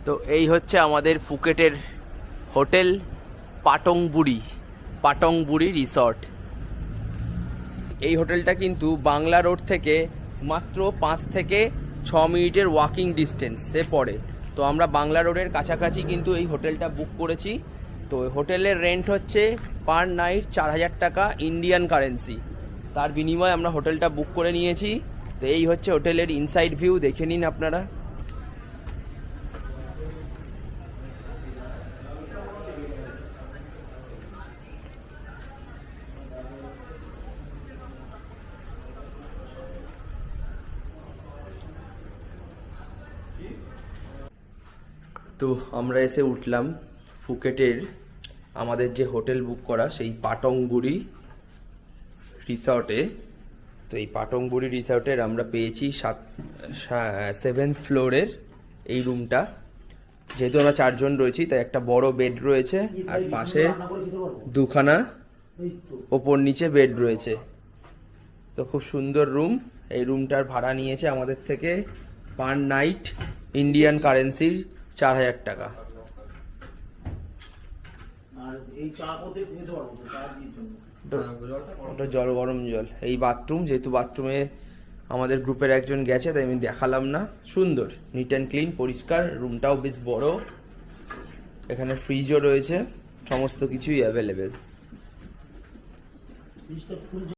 তো এই হচ্ছে আমাদের ফুকেটের হোটেল পাটংবুড়ি রিসর্ট। এই হোটেলটা কিন্তু বাংলা রোড থেকে মাত্র 5 থেকে 6 মিনিটের ওয়াকিং ডিস্টেন্সে পড়ে। তো আমরা বাংলা রোডের কাছাকাছি কিন্তু এই হোটেলটা বুক করেছি। তো হোটেলের রেন্ট হচ্ছে পার নাইট 4000 টাকা ইন্ডিয়ান কারেন্সি। তার বিনিময়ে আমরা হোটেলটা বুক করে নিয়েছি। তো এই হচ্ছে হোটেলের ইনসাইড ভিউ, দেখে নিন আপনারা। তো আমরা এসে উঠলাম ফুকেটের আমাদের যে হোটেল বুক করা সেই পাটংবুড়ি রিসর্টে। তো এই পাটংবুড়ি রিসর্টের আমরা পেয়েছি 7th ফ্লোরের এই রুমটা। যেহেতু আমরা 4 জন রয়েছি তাই একটা বড় বেড রয়েছে, আর পাশে দুখানা ওপর নিচে বেড রয়েছে। তো খুব সুন্দর রুম। এই রুমটার ভাড়া নিয়েছে আমাদের থেকে পার নাইট ইন্ডিয়ান কারেন্সির 4000 টাকা। ওটা জল, গরম জল। এই বাথরুম, যেহেতু বাথরুমে আমাদের গ্রুপের একজন গেছে তাই আমি দেখালাম না। সুন্দর, নিট অ্যান্ড ক্লিন, পরিষ্কার। রুমটাও বেশ বড়। এখানে ফ্রিজও রয়েছে, সমস্ত কিছুই অ্যাভেলেবেল।